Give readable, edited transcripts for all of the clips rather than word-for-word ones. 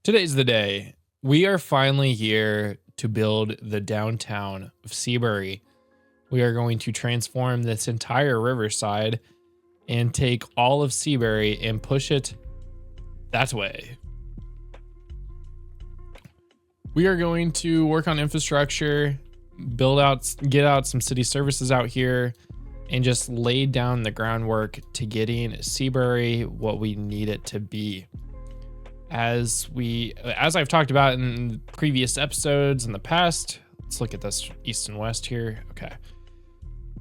Today's the day. We are finally here to build the downtown of Seabury. We are going to transform this entire riverside and take all of Seabury and push it that way. We are going to work on infrastructure, get out some city services out here, and just lay down the groundwork to getting Seabury what we need it to be. As I've talked about in previous episodes in the past, let's look at this east and west here. Okay.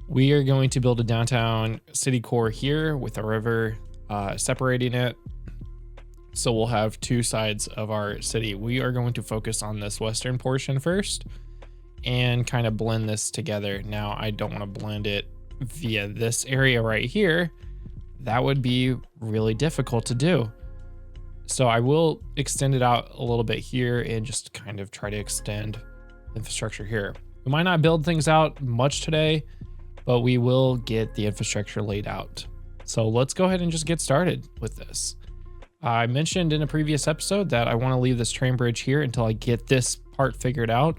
We are going to build a downtown city core here with a river separating it. So we'll have two sides of our city. We are going to focus on this western portion first and kind of blend this together. Now, I don't want to blend it via this area right here. That would be really difficult to do. So I will extend it out a little bit here and just kind of try to extend infrastructure here. We might not build things out much today, but we will get the infrastructure laid out. So let's go ahead and just get started with this. I mentioned in a previous episode that I want to leave this train bridge here until I get this part figured out.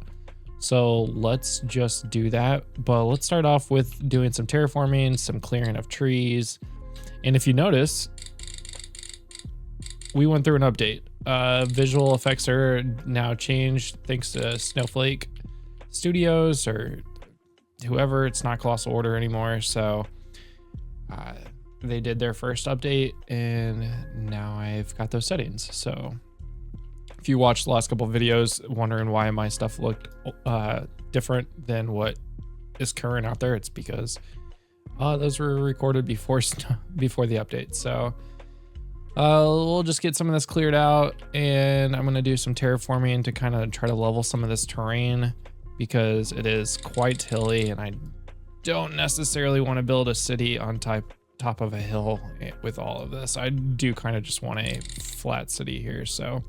So let's just do that. But let's start off with doing some terraforming, some clearing of trees. And if you notice, we went through an update. Visual effects are now changed thanks to Snowflake Studios or whoever. It's not Colossal Order anymore. So they did their first update and now I've got those settings. So if you watched the last couple of videos wondering why my stuff looked different than what is current out there, it's because those were recorded before the update. So we'll just get some of this cleared out and I'm going to do some terraforming to kind of try to level some of this terrain because it is quite hilly and I don't necessarily want to build a city on top of a hill with all of this. I do kind of just want a flat city here. So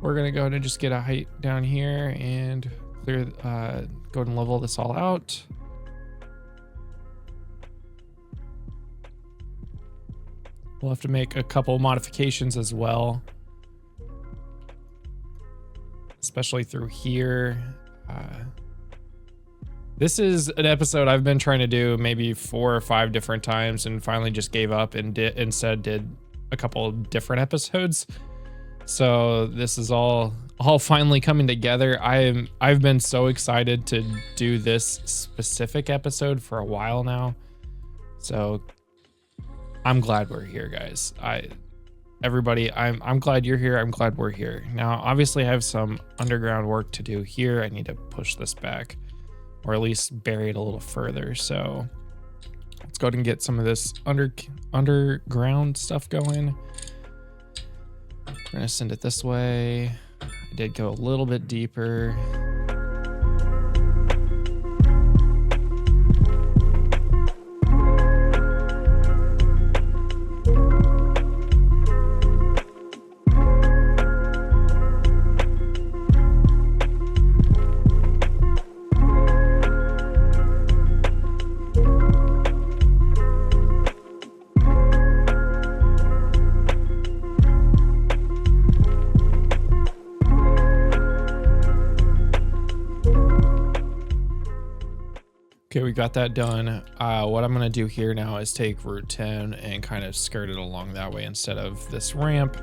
we're going to go ahead and just get a height down here and clear, go ahead and level this all out. We'll have to make a couple modifications as well, especially through here. This is an episode I've been trying to do maybe 4 or 5 different times and finally just gave up and instead did a couple different episodes. So this is all finally coming together. I've been so excited to do this specific episode for a while now. So I'm glad we're here, guys. Everybody, I'm glad you're here. I'm glad we're here. Now, obviously, I have some underground work to do here. I need to push this back, or at least bury it a little further. So let's go ahead and get some of this underground stuff going. We're gonna send it this way. I did go a little bit deeper. Okay, we got that done. What I'm gonna do here now is take Route 10 and kind of skirt it along that way instead of this ramp.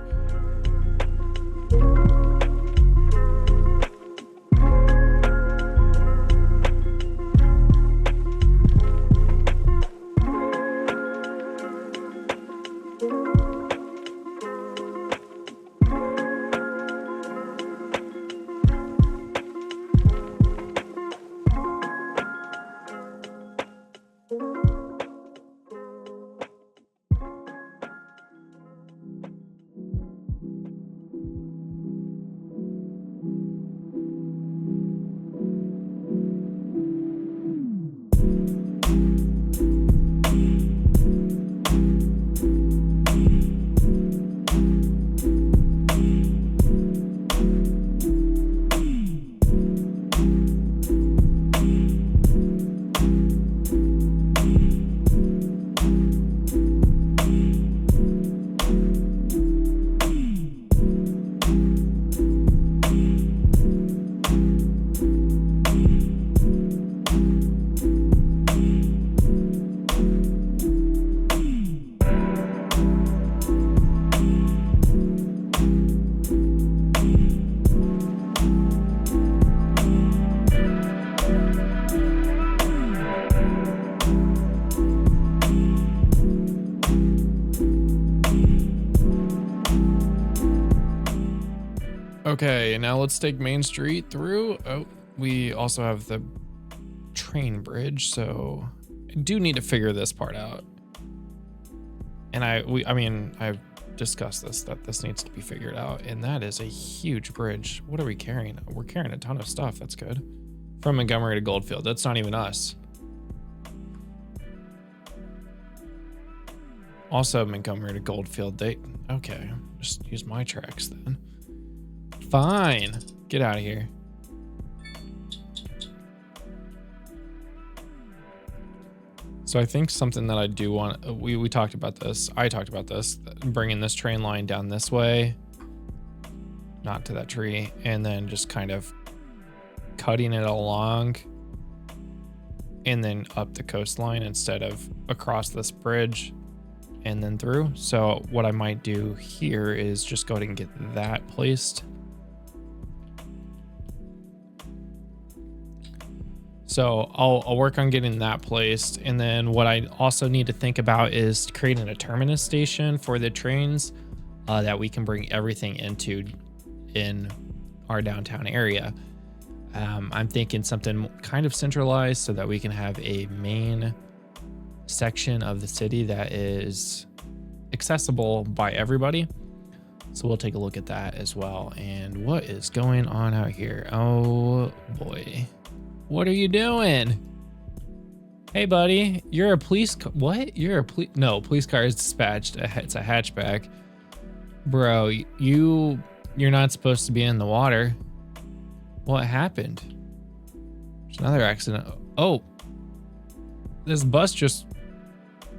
Okay, now let's take Main Street through. Oh, we also have the train bridge, so I do need to figure this part out. And I mean, I've discussed this, that this needs to be figured out, and that is a huge bridge. What are we carrying? We're carrying a ton of stuff. That's good. From Montgomery to Goldfield. That's not even us. Also Montgomery to Goldfield. Okay, just use my tracks then. Fine. Get out of here. So I think something that I do want, we talked about this. I talked about this, bringing this train line down this way, not to that tree, and then just kind of cutting it along and then up the coastline instead of across this bridge and then through. So what I might do here is just go ahead and get that placed. So I'll work on getting that placed. And then what I also need to think about is creating a terminus station for the trains that we can bring everything into in our downtown area. I'm thinking something kind of centralized so that we can have a main section of the city that is accessible by everybody. So we'll take a look at that as well. And what is going on out here? Oh boy. What are you doing? Hey buddy, you're a police what? You're a police, no, police car is dispatched. It's a hatchback. Bro, you're not supposed to be in the water. What happened? There's another accident. Oh, this bus just,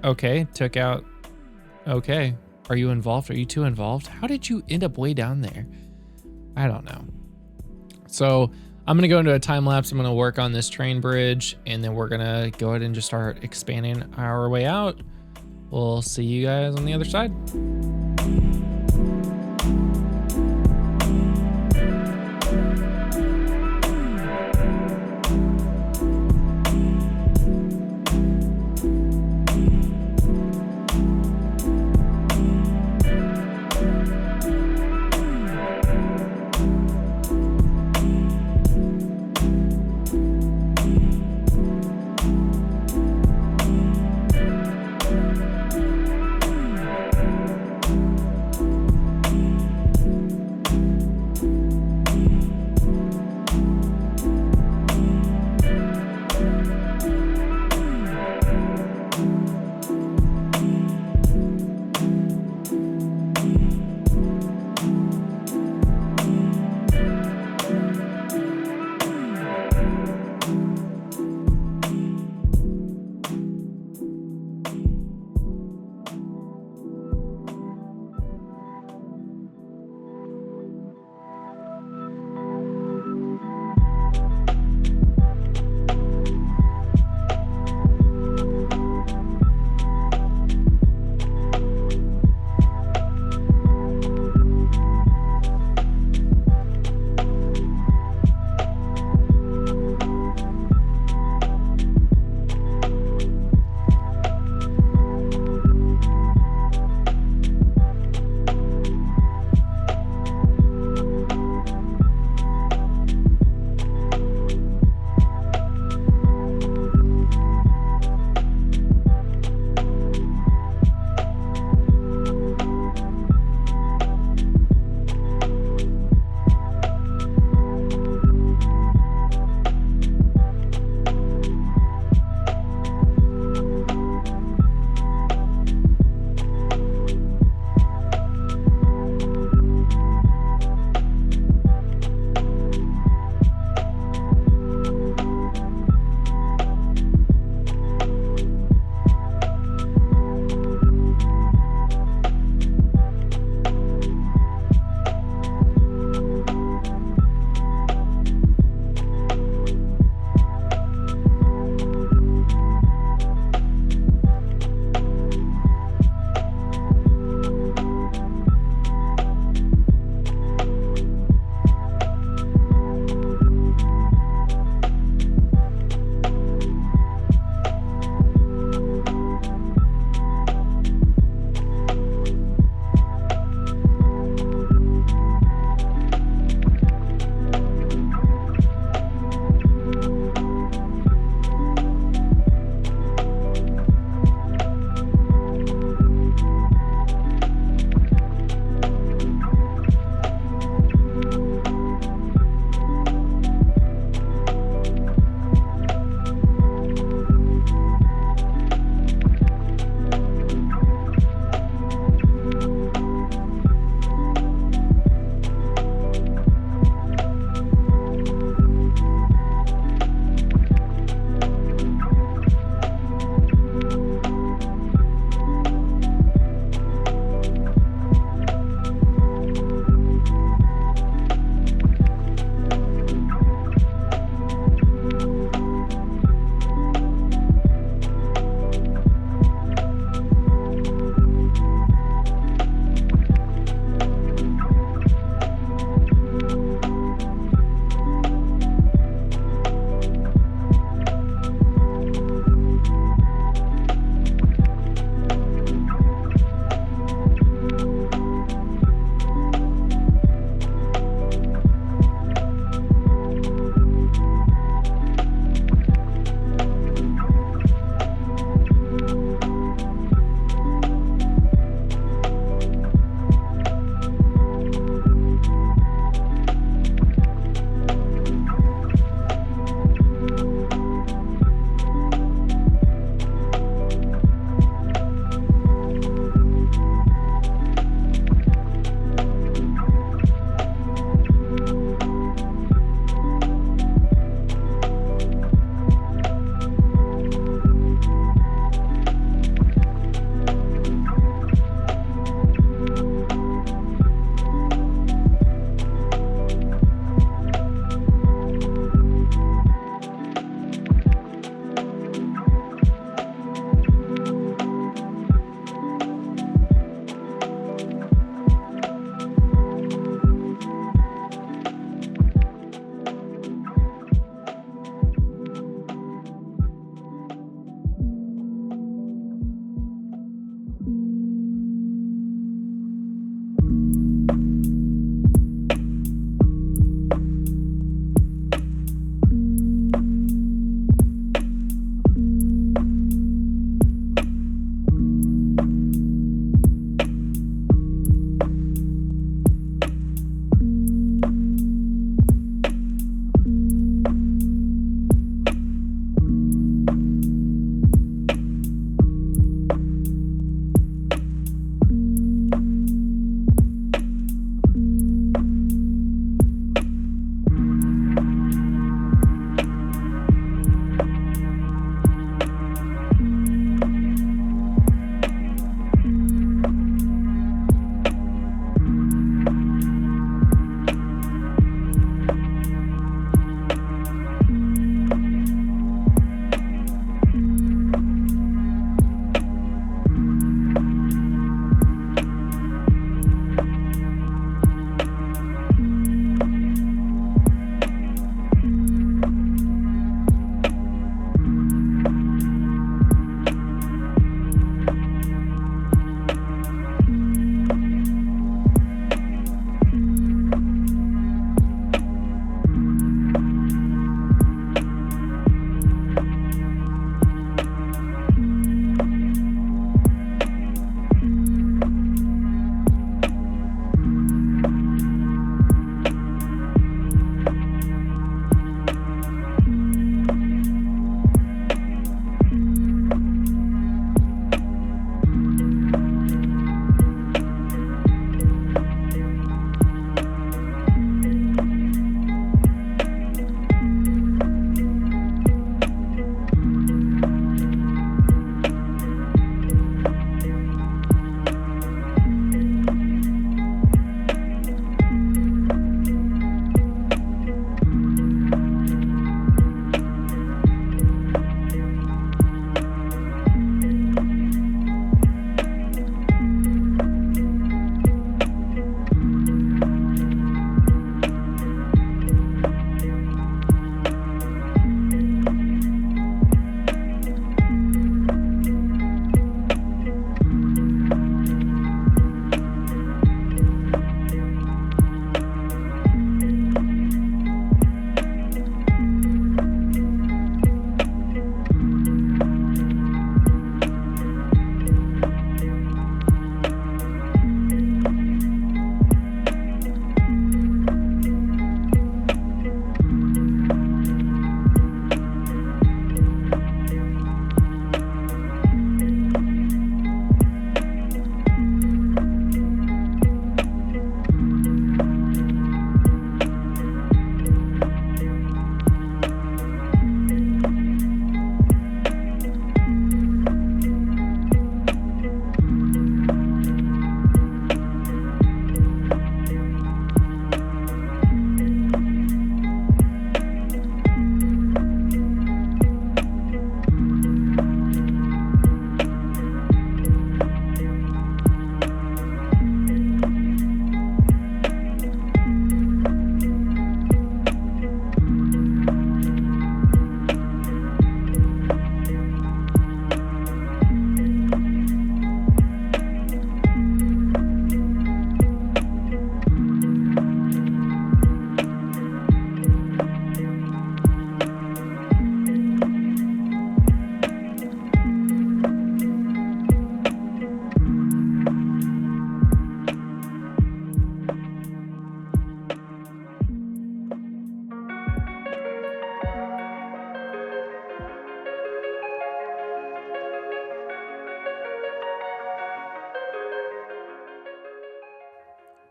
okay, took out, okay. Are you involved? Are you two involved? How did you end up way down there? I don't know. So I'm gonna go into a time lapse. I'm gonna work on this train bridge, and then we're gonna go ahead and just start expanding our way out. We'll see you guys on the other side.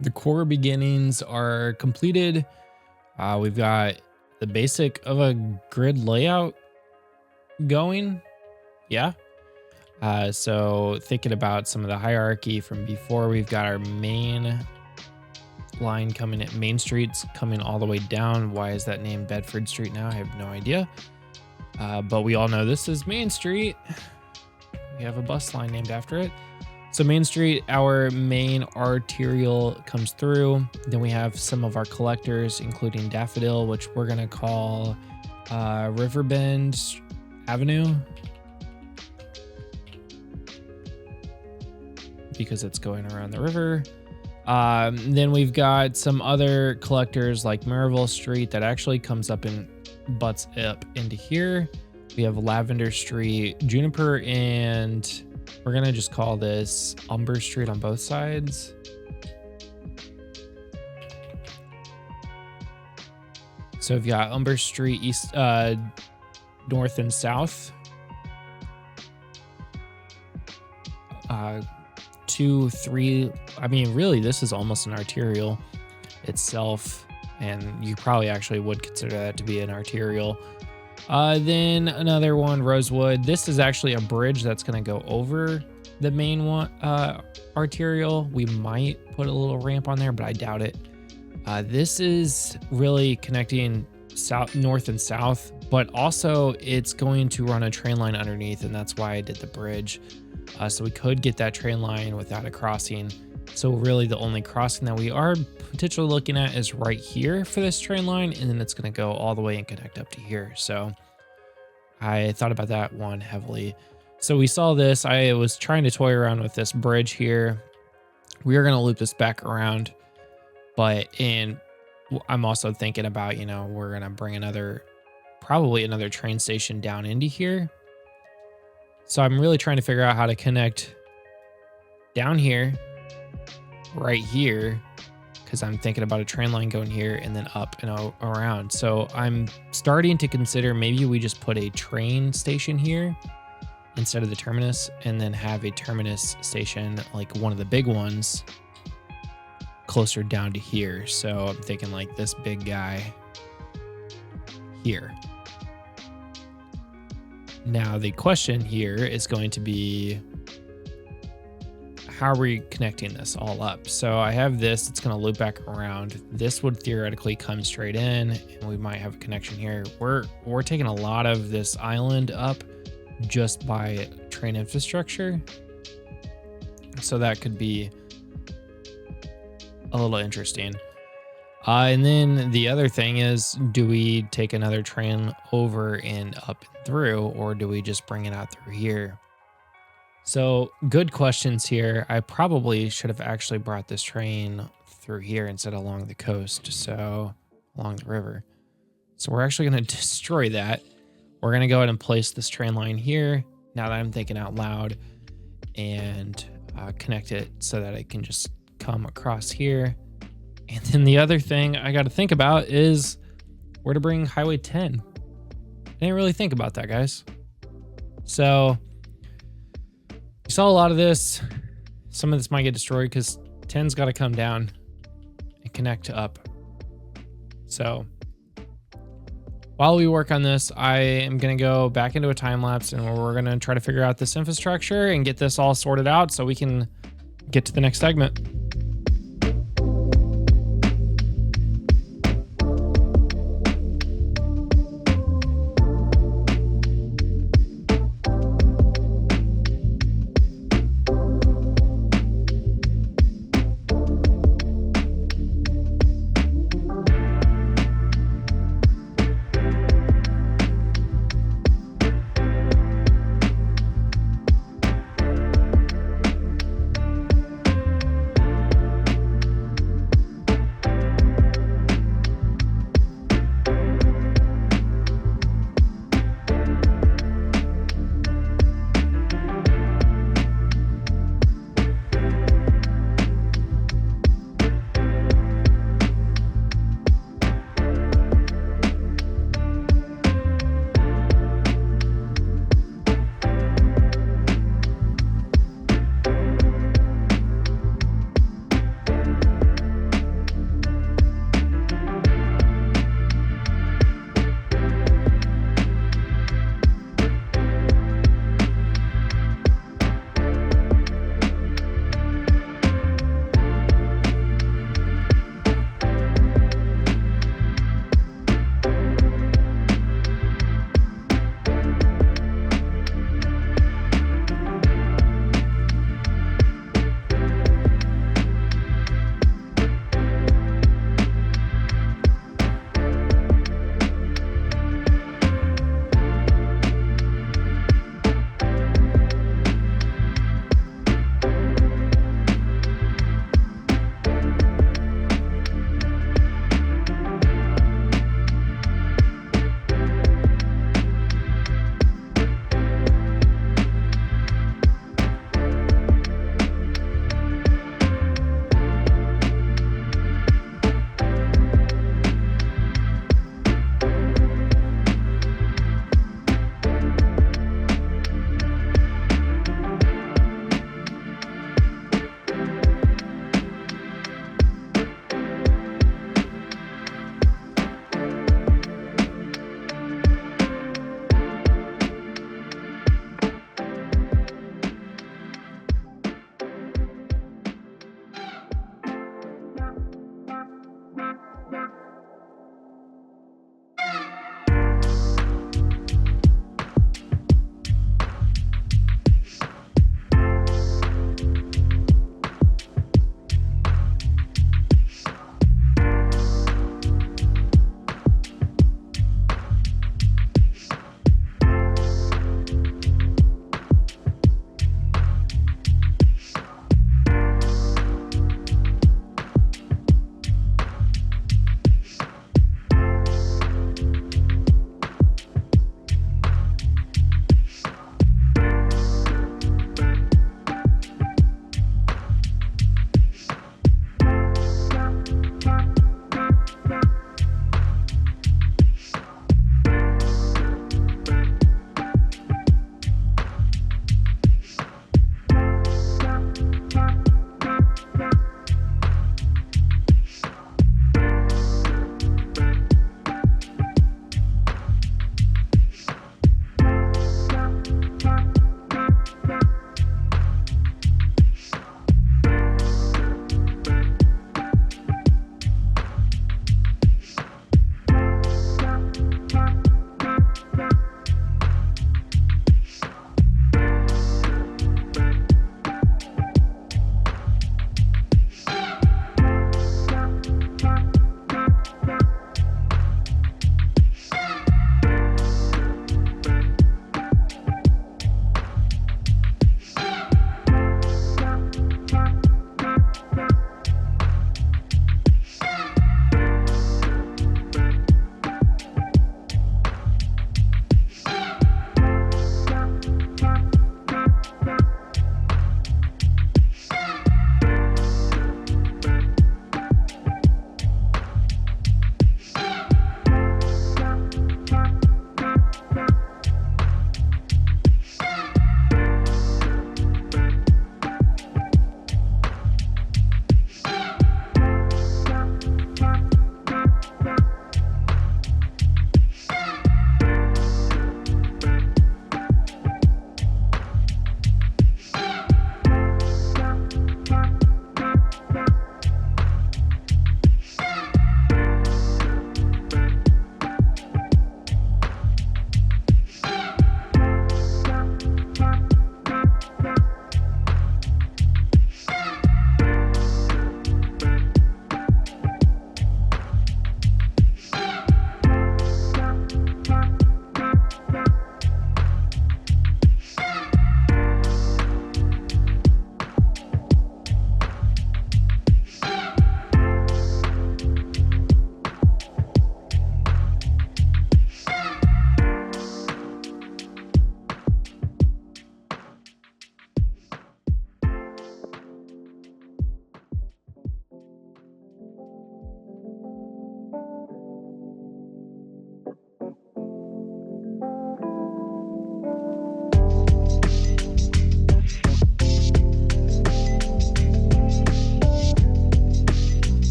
The core beginnings are completed. We've got the basic of a grid layout going. Yeah. So thinking about some of the hierarchy from before, we've got our main line coming in, Main Street's coming all the way down. Why is that named Bedford Street now? I have no idea. But we all know this is Main Street. We have a bus line named after it. So Main Street, our main arterial comes through. Then we have some of our collectors, including Daffodil, which we're gonna call Riverbend Avenue, because it's going around the river. Then we've got some other collectors like Maryville Street that actually comes up and butts up into here. We have Lavender Street, Juniper, and we're gonna just call this Umber Street on both sides. So we've got Umber Street east, north and south. 2, 3. I mean, really, this is almost an arterial itself, and you probably actually would consider that to be an arterial. Then another one, Rosewood. This is actually a bridge that's going to go over the main one, arterial. We might put a little ramp on there, but I doubt it. This is really connecting south, north and south, but also it's going to run a train line underneath, and that's why I did the bridge. So we could get that train line without a crossing. So really the only crossing that we are potentially looking at is right here for this train line, and then it's going to go all the way and connect up to here. So I thought about that one heavily. So we saw this. I was trying to toy around with this bridge here. We are going to loop this back around, but I'm also thinking about, you know, we're going to bring probably another train station down into here. So I'm really trying to figure out how to connect down here, right here, because I'm thinking about a train line going here and then up and around. So I'm starting to consider maybe we just put a train station here instead of the terminus, and then have a terminus station, like one of the big ones, closer down to here. So I'm thinking like this big guy here. Now the question here is going to be, how are we connecting this all up? So I have this, it's going to loop back around. This would theoretically come straight in, and we might have a connection here. We're taking a lot of this island up just by train infrastructure. So that could be a little interesting. And then the other thing is, do we take another train over and up and through, or do we just bring it out through here? So good questions here. I probably should have actually brought this train through here instead of along the coast, so along the river. So we're actually going to destroy that. We're going to go ahead and place this train line here, now that I'm thinking out loud, and connect it so that it can just come across here. And then the other thing I got to think about is where to bring Highway 10. I didn't really think about that, guys. So you saw a lot of this. Some of this might get destroyed because 10's got to come down and connect up. So while we work on this, I am going to go back into a time lapse, and we're going to try to figure out this infrastructure and get this all sorted out so we can get to the next segment.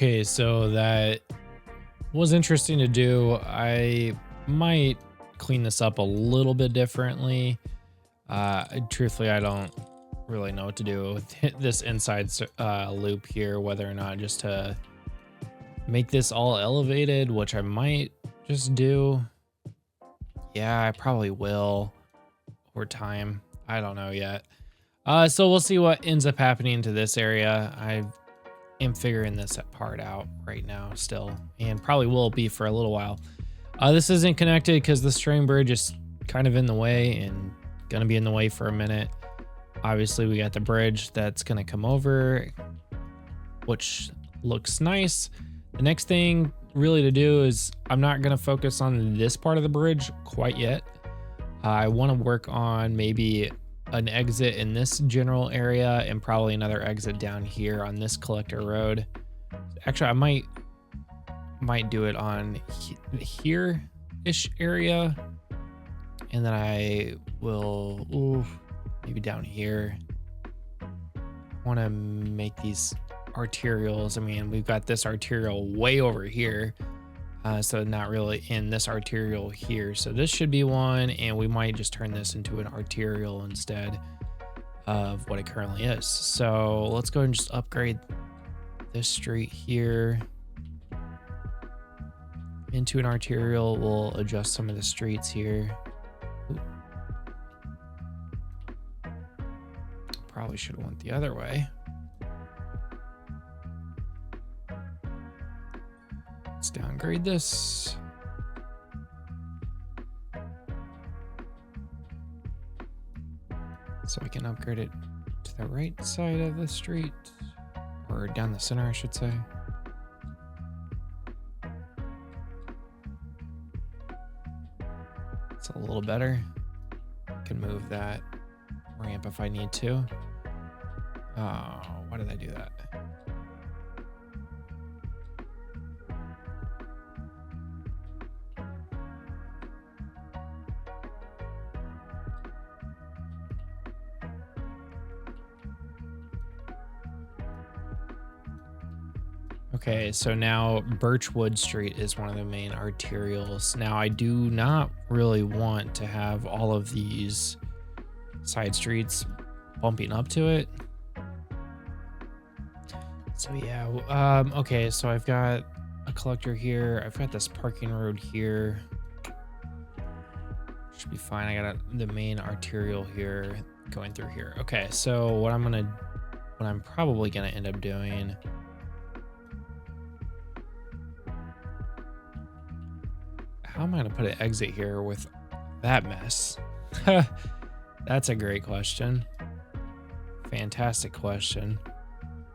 Okay, so that was interesting to do. I might clean this up a little bit differently. Truthfully, I don't really know what to do with this inside loop here, whether or not just to make this all elevated, which I might just do. Yeah, I probably will over time. I don't know yet. So we'll see what ends up happening to this area. I am figuring this part out right now still, and probably will be for a little while. This isn't connected because the string bridge is kind of in the way and gonna be in the way for a minute. Obviously, we got the bridge that's gonna come over, which looks nice. The next thing really to do is I'm not gonna focus on this part of the bridge quite yet. I want to work on maybe an exit in this general area and probably another exit down here on this collector road. Actually, I might do it on here-ish area, and then I will maybe down here. I want to make these arterials. I mean, we've got this arterial way over here, so not really in this arterial here. So this should be one, and we might just turn this into an arterial instead of what it currently is. So let's go and just upgrade this street here into an arterial. We'll adjust some of the streets here. Ooh. Probably should have went the other way. Let's downgrade this. So we can upgrade it to the right side of the street, or down the center, I should say. It's a little better. I can move that ramp if I need to. Oh, why did I do that? Okay, so now Birchwood Street is one of the main arterials. Now, I do not really want to have all of these side streets bumping up to it. So yeah, okay, so I've got a collector here. I've got this parking road here. Should be fine. I got the main arterial here going through here. Okay, so what I'm probably gonna end up doing, how am I gonna put an exit here with that mess? That's a great question. Fantastic question.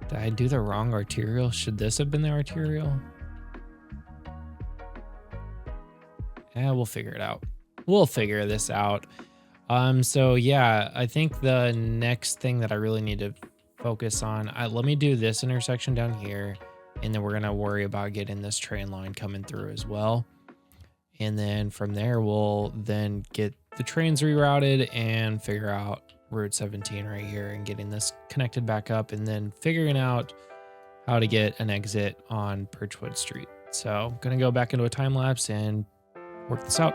Did I do the wrong arterial? Should this have been the arterial? Yeah, we'll figure it out. We'll figure this out. So yeah, I think the next thing that I really need to focus on, let me do this intersection down here, and then we're gonna worry about getting this train line coming through as well. And then from there, we'll then get the trains rerouted and figure out Route 17 right here and getting this connected back up, and then figuring out how to get an exit on Birchwood Street. So I'm gonna go back into a time lapse and work this out.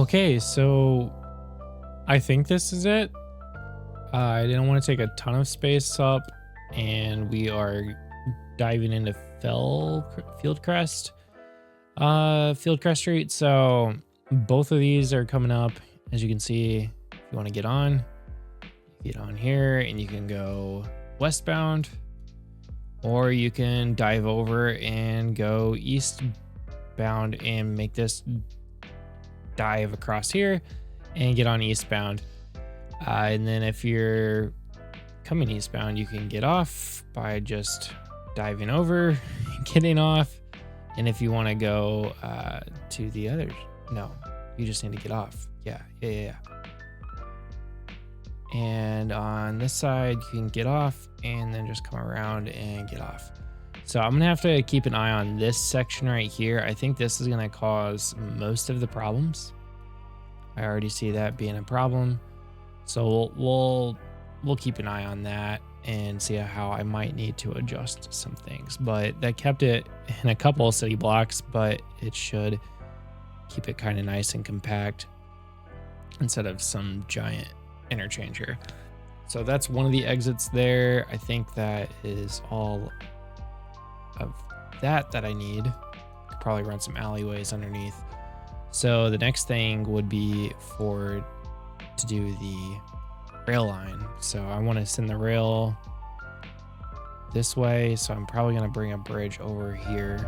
Okay, so I think this is it. I didn't want to take a ton of space up, and we are diving into Fieldcrest Street. So both of these are coming up, as you can see. If you want to get on here, and you can go westbound, or you can dive over and go eastbound and make this dive across here and get on eastbound. And then if you're coming eastbound, you can get off by just diving over, getting off. And if you want to go to the others, no, you just need to get off. Yeah. And on this side, you can get off and then just come around and get off. So I'm going to have to keep an eye on this section right here. I think this is going to cause most of the problems. I already see that being a problem. So we'll keep an eye on that and see how I might need to adjust some things. But that kept it in a couple of city blocks, but it should keep it kind of nice and compact instead of some giant interchange here. So that's one of the exits there. I think that is all of that I need. Could probably run some alleyways underneath. So the next thing would be to do the rail line. So I want to send the rail this way. So I'm probably going to bring a bridge over here.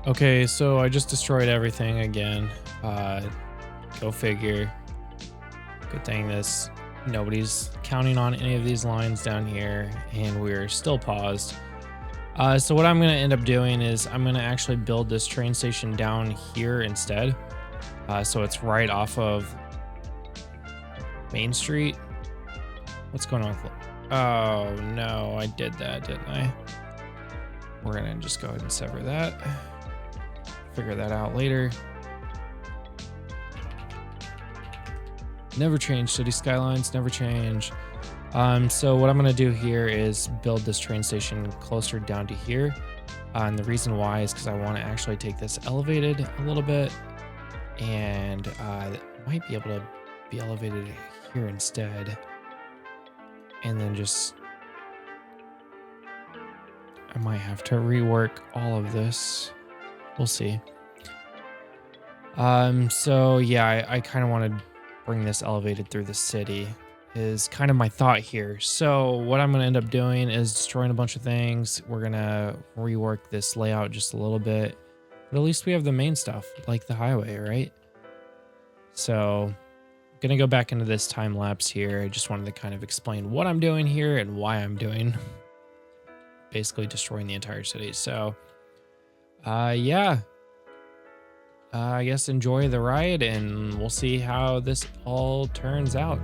Okay, so I just destroyed everything again. Go figure. Good thing nobody's counting on any of these lines down here, and we're still paused. So what I'm gonna end up doing is I'm gonna actually build this train station down here instead. So it's right off of Main Street. What's going on? Oh no, I did that, didn't I? We're gonna just go ahead and sever that. Figure that out later. Never change, city skylines, never change. So what I'm gonna do here is build this train station closer down to here. And the reason why is because I want to actually take this elevated a little bit, and it might be able to be elevated here instead. And then I might have to rework all of this. We'll see. So yeah, I kind of want to bring this elevated through the city is kind of my thought here. So what I'm going to end up doing is destroying a bunch of things. We're going to rework this layout just a little bit, but at least we have the main stuff like the highway, right? So I'm going to go back into this time lapse here. I just wanted to kind of explain what I'm doing here and why I'm doing basically destroying the entire city. So yeah, I guess enjoy the ride, and we'll see how this all turns out.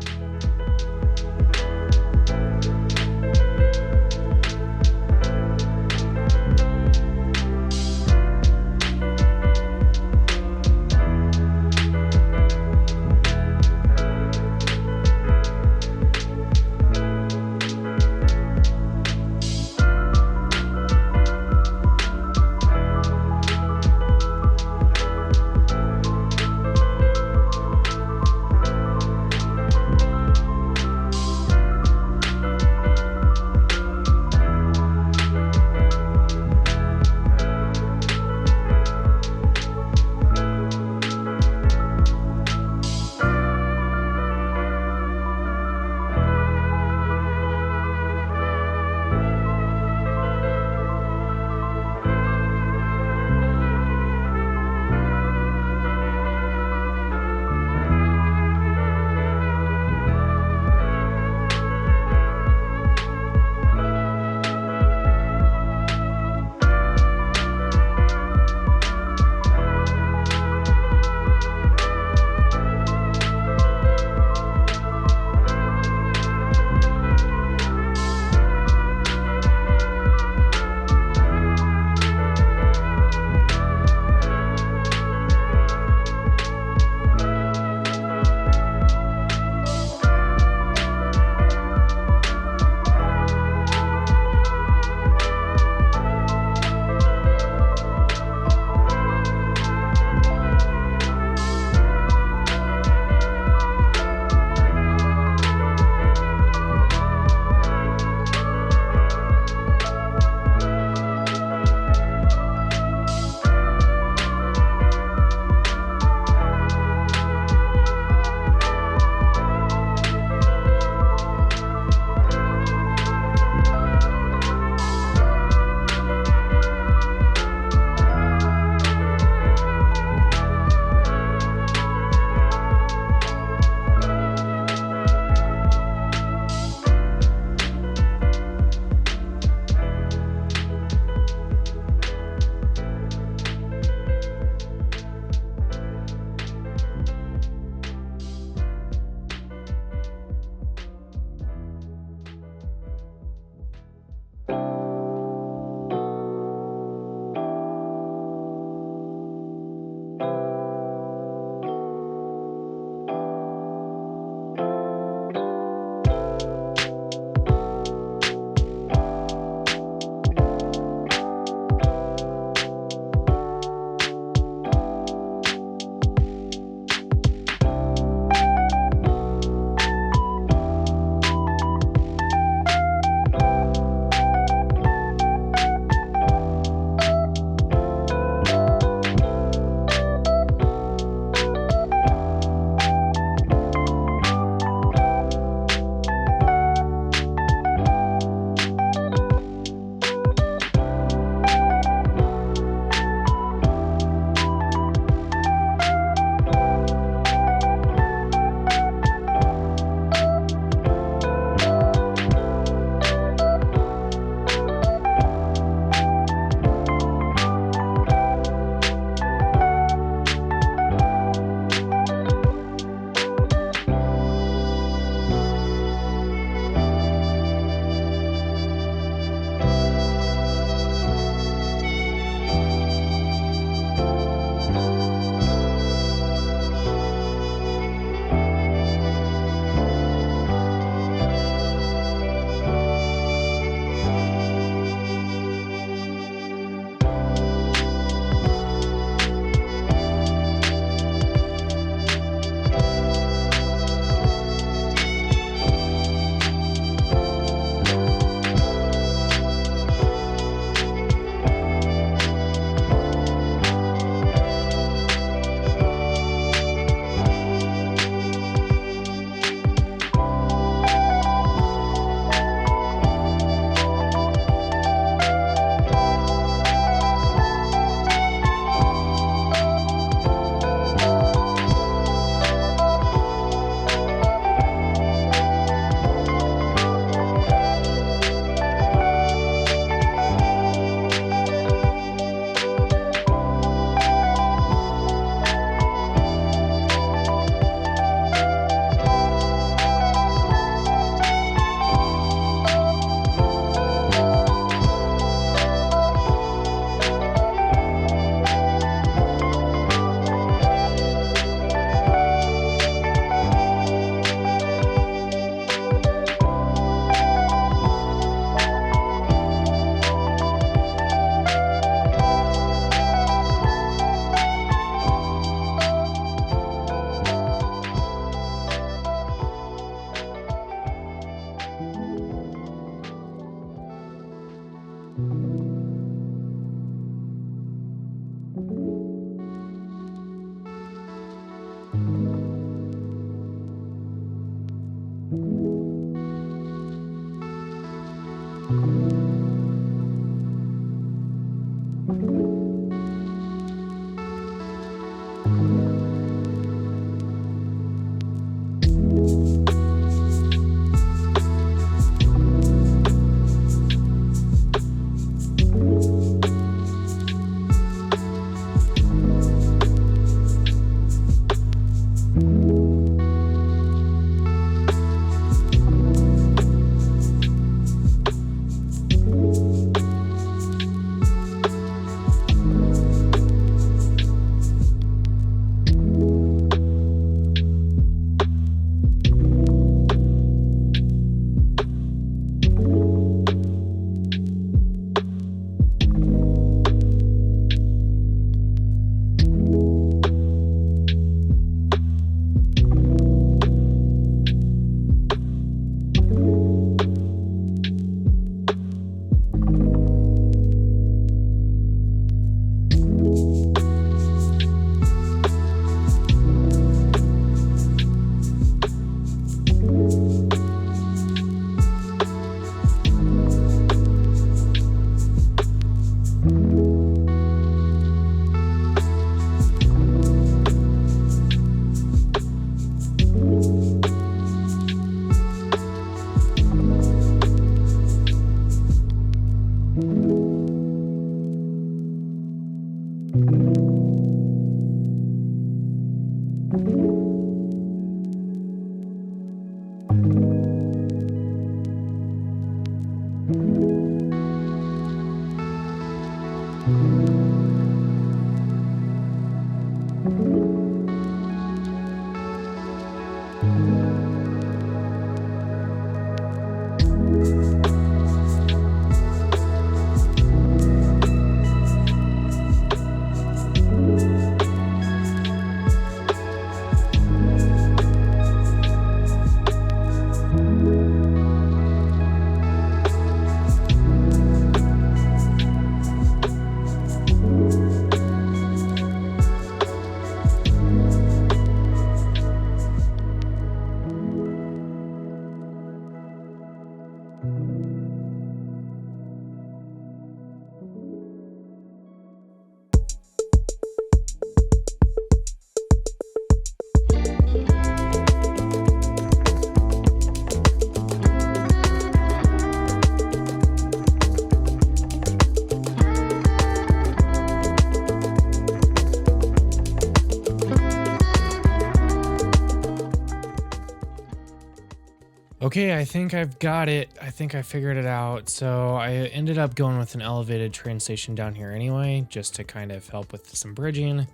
Okay, I think I've got it. I think I figured it out. So I ended up going with an elevated train station down here anyway, just to kind of help with some bridging.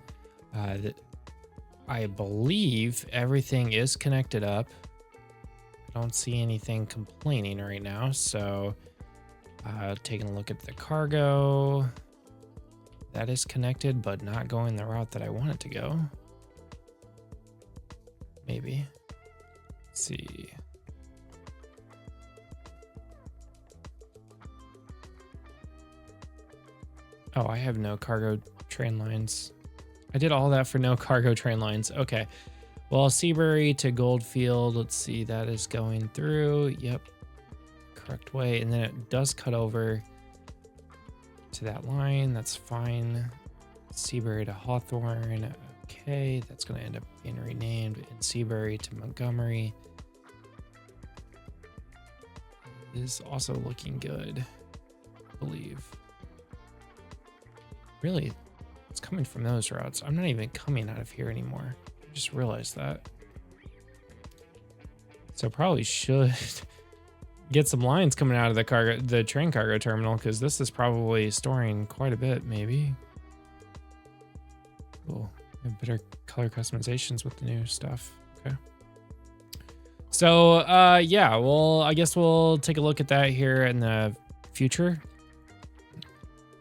I believe everything is connected up. I don't see anything complaining right now. So taking a look at the cargo. That is connected, but not going the route that I want it to go. Maybe. Let's see. Oh, I have no cargo train lines. I did all that for no cargo train lines. Okay. Well, Seabury to Goldfield. Let's see. That is going through. Yep. Correct way. And then it does cut over to that line. That's fine. Seabury to Hawthorne. Okay. That's going to end up being renamed. And Seabury to Montgomery is also looking good, I believe. Really, it's coming from those routes. I'm not even coming out of here anymore. I just realized that. So probably should get some lines coming out of the train cargo terminal, because this is probably storing quite a bit, maybe. Cool. I have better color customizations with the new stuff. Okay. So yeah, well, I guess we'll take a look at that here in the future.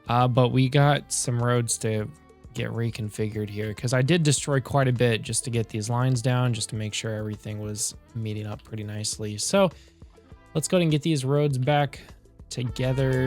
But we got some roads to get reconfigured here, because I did destroy quite a bit just to get these lines down, just to make sure everything was meeting up pretty nicely. So let's go ahead and get these roads back together.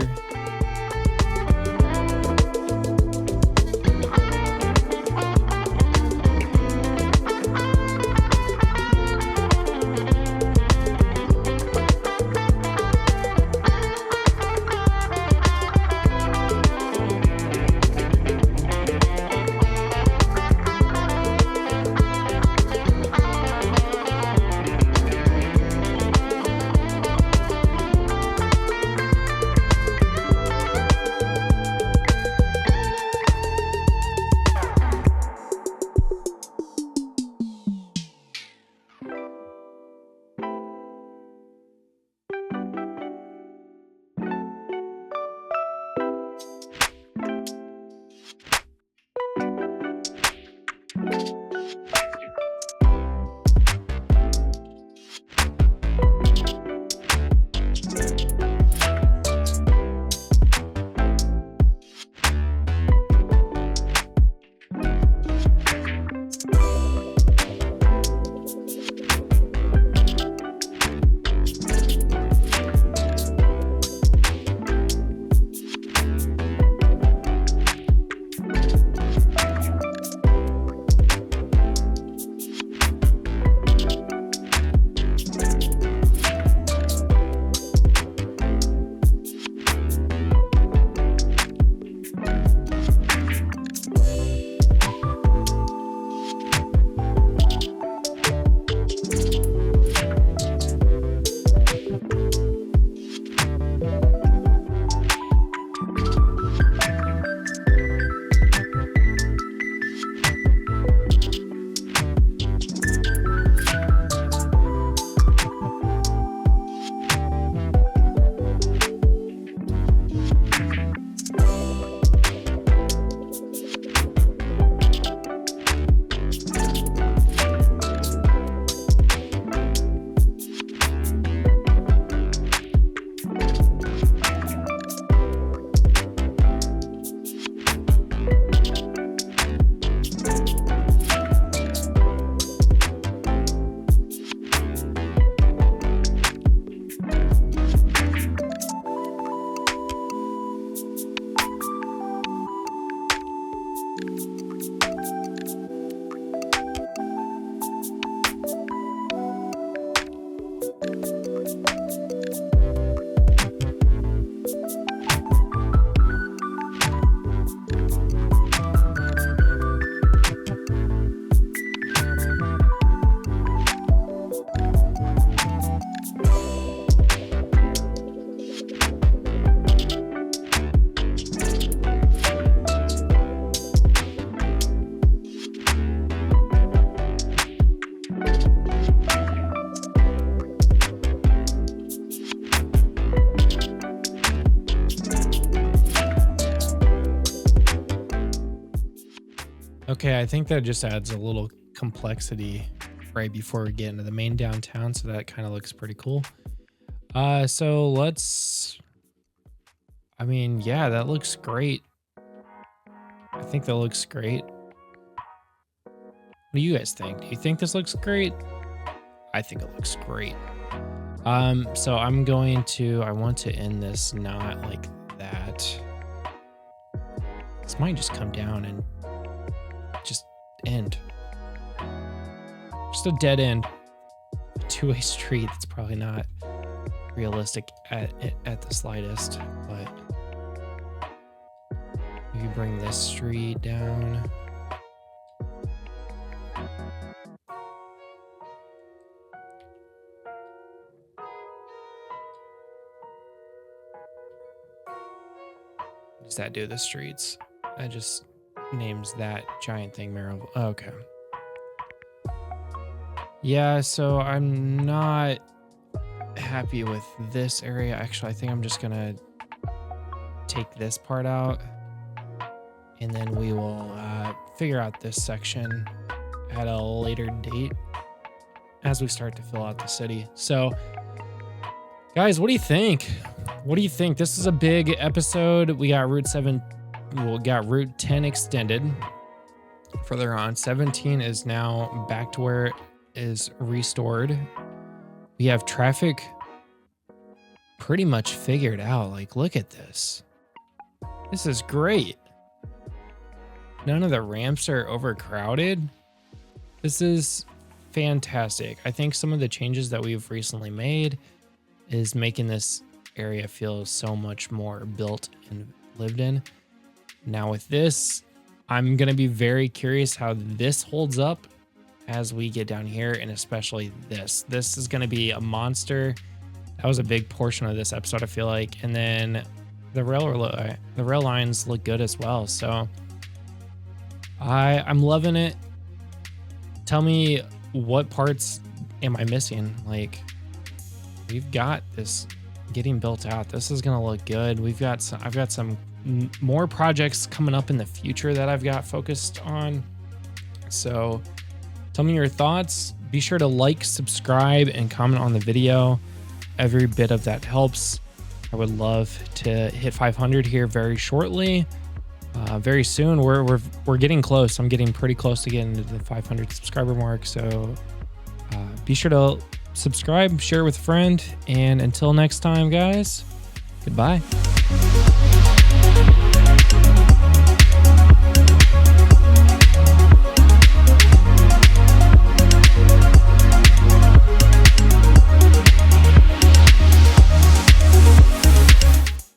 Okay, I think that just adds a little complexity right before we get into the main downtown, so that kind of looks pretty cool. So let's, I mean, yeah, that looks great. I think that looks great. What do you guys think? Do you think this looks great? I think it looks great. So I want to end this not like that. This might just come down and just end. Just a dead end. A two-way street. That's probably not realistic at the slightest, but maybe bring this street down. Does that do the streets? That just names that giant thing Marrow. Okay. Yeah, so I'm not happy with this area. Actually, I think I'm just gonna take this part out, and then we will figure out this section at a later date as we start to fill out the city. So guys, what do you think? What do you think? This is a big episode. We got Route 7, we got Route 10 extended. Further on, 17 is now back to where it is restored. We have traffic pretty much figured out. Like, look at this. This is great. None of the ramps are overcrowded. This is fantastic. I think some of the changes that we've recently made is making this area feel so much more built and lived in. Now with this, I'm going to be very curious how this holds up as we get down here, and especially this. This is going to be a monster. That was a big portion of this episode, I feel like. And then the rail lines look good as well. So I'm loving it. Tell me, what parts am I missing? Like, we've got this getting built out. This is gonna look good. I've got some more projects coming up in the future that I've got focused on. So tell me your thoughts. Be sure to like, subscribe, and comment on the video. Every bit of that helps. I would love to hit 500 here very shortly. Very soon. We're getting close. I'm getting pretty close to getting to the 500 subscriber mark. So be sure to subscribe, share it with a friend, and until next time, guys, goodbye.